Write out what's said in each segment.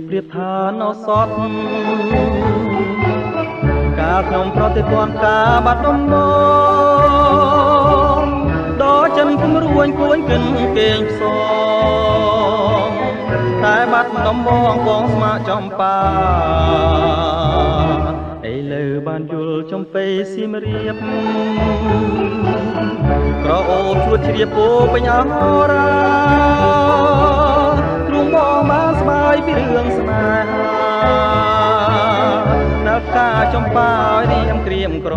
ប្រៀបថានៅសតការខ្ញុំប្រតិទណ្ឌការបាត់ដំបងដល់ចិនខ្ញុំរួញគួនគិនគេងផ្សងតែបាត់ដំបងបងស្មាចំបាឥឡូវបានយល់ចំពេសៀមរាបក្រអូបជួតជ្រាបពោពេញអរាទ្រុងបងបានស្បាយពីរឿងស្នេហានៅការចំបាឲ្យរៀមក្រៀមក្រ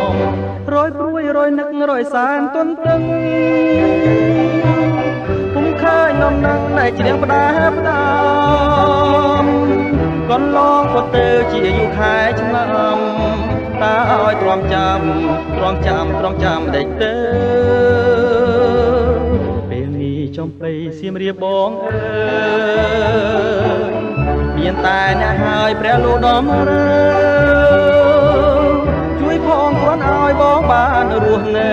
មរយព្រួយរយនឹករយសានទន្ទឹងពុំឃើញនំនឹងតែជ្រៀងផ្ដាផ្ដាំកន្លងក៏ទៅជាយូរខែឆ្នាំតើឲ្យទ្រាំចាំដេចទៅពេលនេះចំបៃសៀមរាបបងអើយមានតែអ្នកហើយព្រះលោកដំរើជួយផងគ្រាន់ឲ្យបងបានរស់នៅ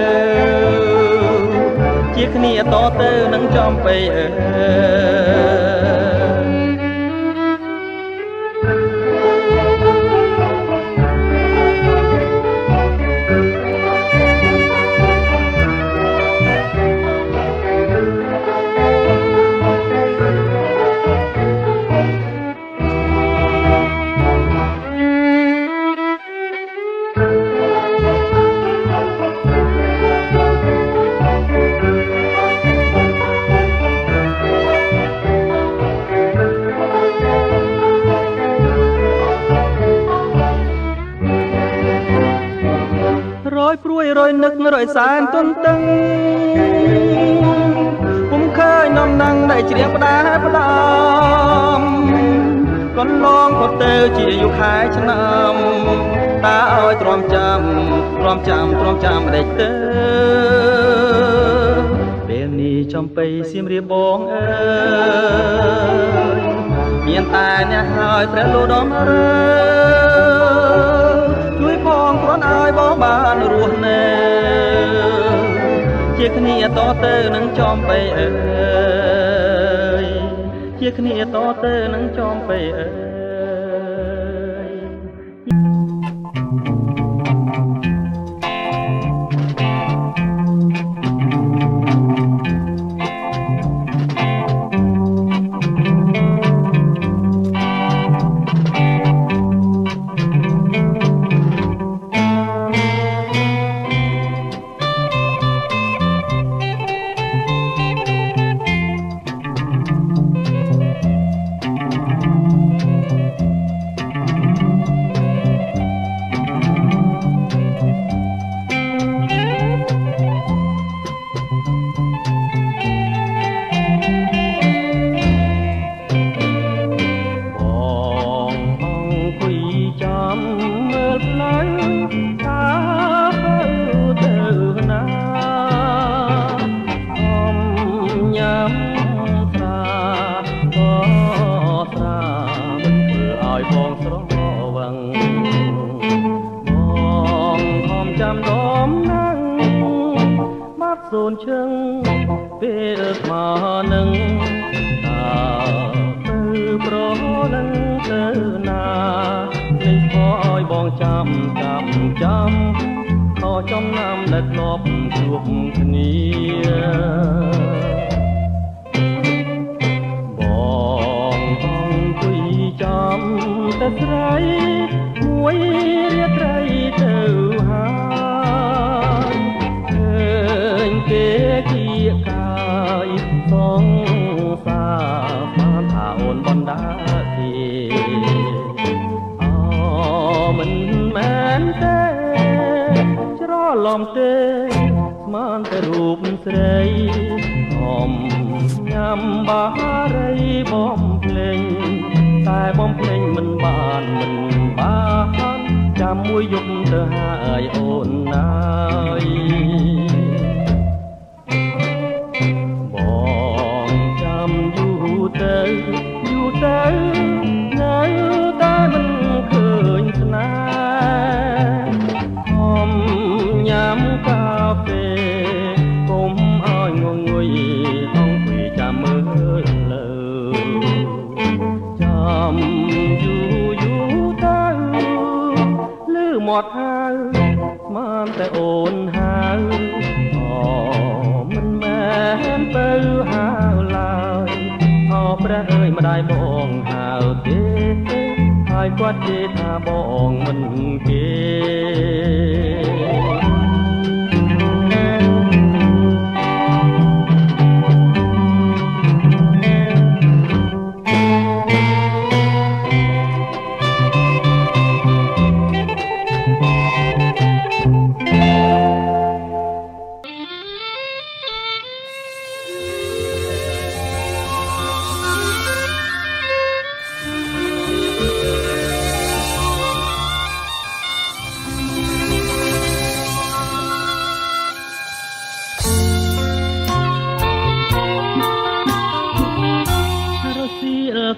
ជាគ្នាតទៅនឹងចំបៃអើព្រួយរយនឹករយសានទន្ទឹងពុំឃើញនំនឹងដែលជ្រៀងផ្ដាផ្ដាំកន្លងក៏ទៅជាយូរខែឆ្នាំតើឲ្យទ្រាំចាំដេចទៅពេលនេះចំបៃសៀមរាបបងអើយមានតែអ្នកហើយព្រះលោកដំរើជួយផងគ្រាន់ឲ្យបងបានរស់នៅជាគ្នាតទៅនឹងចំបៃអើយជាគ្នាតទៅនឹងចំបៃអើយសូនជឹងពេលស្មើនឹងតើទៅប្រនឹងទៅណានេះខោឲ្យបងចាំខោចំណាំដែលធ្លាប់ជួបគ្នាបងអង្គុយចាំតែស្រីមួយរាត្រីទៅហើយគេគៀកកាយសងសាបានថាអូនបណ្ដាទីមិនមែនទេច្រឡំទេស្មានតែរូបស្រីហមញ៉ាំបារីបំភ្លេងតែបំភ្លេងមិនបានចាំមួយយប់ទៅហើយអូនណាយយូរទៅនៅតែមិនឃើញស្នេហ៍ញ៉ាំកាហ្វេកុំឲ្យងងុយអង្គុយចាំមើលលើ គាត់ហៅស្មានតែអូនហៅមិនមែនទៅហៅឡើយព្រះអើយម្ដាយបងហៅទេហើយគាត់និយាយថាបងមិនគេ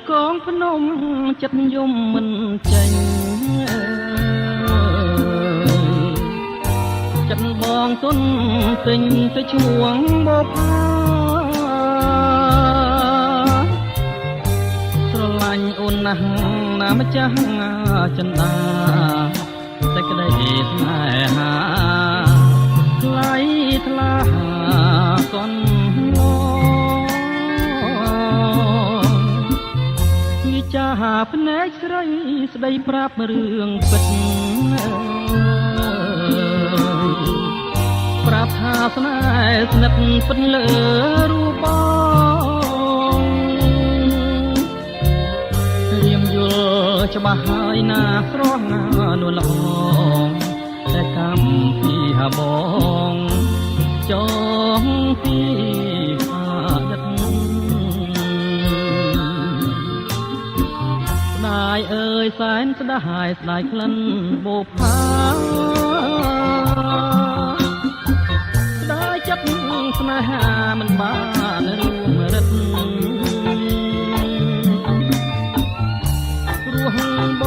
កងភ្នំចិត្តយំមិនចេញចិត្តបងទុនទិញទៅឈ្មោះបបស្រឡាញ់អូនណាស់ណាម្ចាស់ចិន្តាតែក្តីស្នេហាថ្លៃថ្លាកនចាភ្នែកស្រីស្ដីប្រាប់រឿងពិតប្រាប់ថាស្នេហ៍ស្និទ្ធពិតលើរូបបងរៀមយល់ច្បាស់ហើយណាស្រស់ណានួនល្អតែកម្មពីហបងចងពីអើយសែនស្ដាយស្ដាយក្លិនបូផាស្ដាយចិត្តស្នេហាមិនបានរួមរិទ្ធរស់ប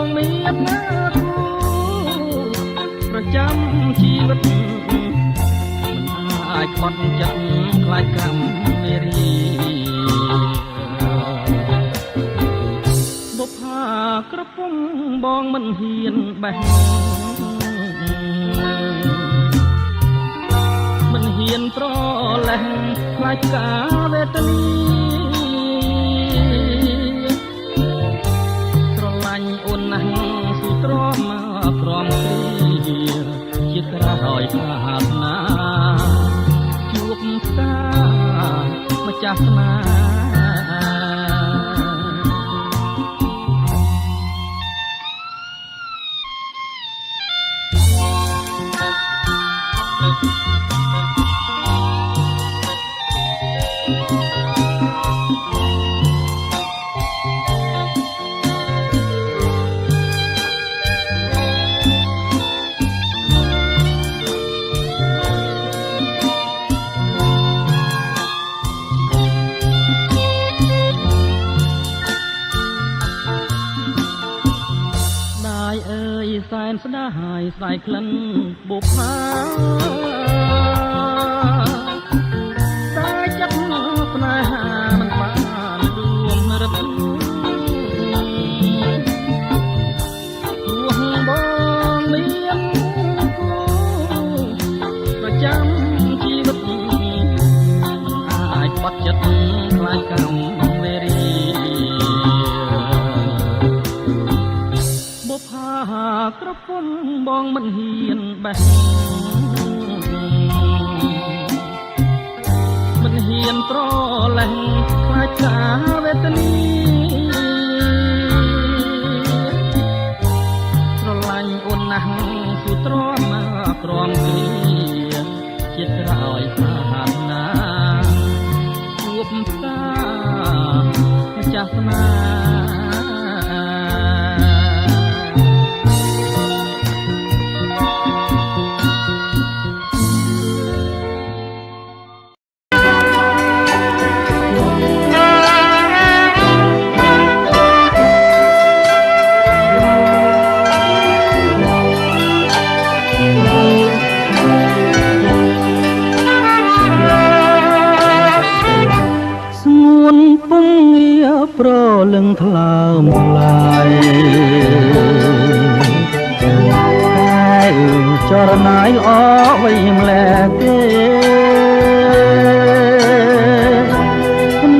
ងមានណាគូប្រចាំជីវិតមិនអាចខ្វាត់ចិត្តខ្លាចកម្មមេរីក្រពុំបងមិនហ៊ានបេះមិនហ៊ានប្រលេះខ្លាចការវេទនីស្រឡាញ់អូនណាស់ស៊ូទ្រាំទ្រាំព្រាជាក្រោយប្រាថ្នាជួបស្កាម្ចាស់ស្នាសែនស្ដាយស្ដាយក្លិនបុប្ផាតែចិត្តស្នេហាមិនបានរួមរិទ្ធរួងបងមានគូប្រចាំជីវិតមិនអាចបាត់ចិត្តខ្លាចកម្មវេរីក្រពុំបងមិនហ៊ានបេះមិនហ៊ានប្រលេះខ្លាចការវេទនីស្រឡាញ់អូនណាស់ស៊ូទ្រាំទ្រាំព្រាជាក្រោយប្រាថ្នាជួបស្កាម្ចាស់ស្នាប្រលឹងថ្លើមថ្លៃ រណាយល្អវៃម្លែទេ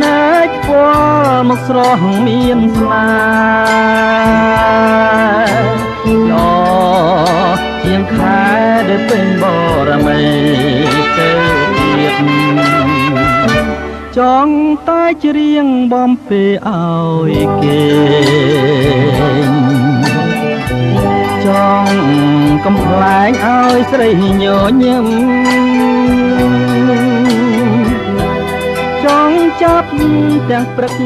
ណែកពណ៌មកស្រស់មានស្នេហ៍ល្អជាងខែដែលពេញបរមីទេទៀតចង់តែច្រៀងបំពេឲ្យគេចង់កំប្លែងឲ្យស្រីញញឹមចង់ចាប់ទាំងព្រឹក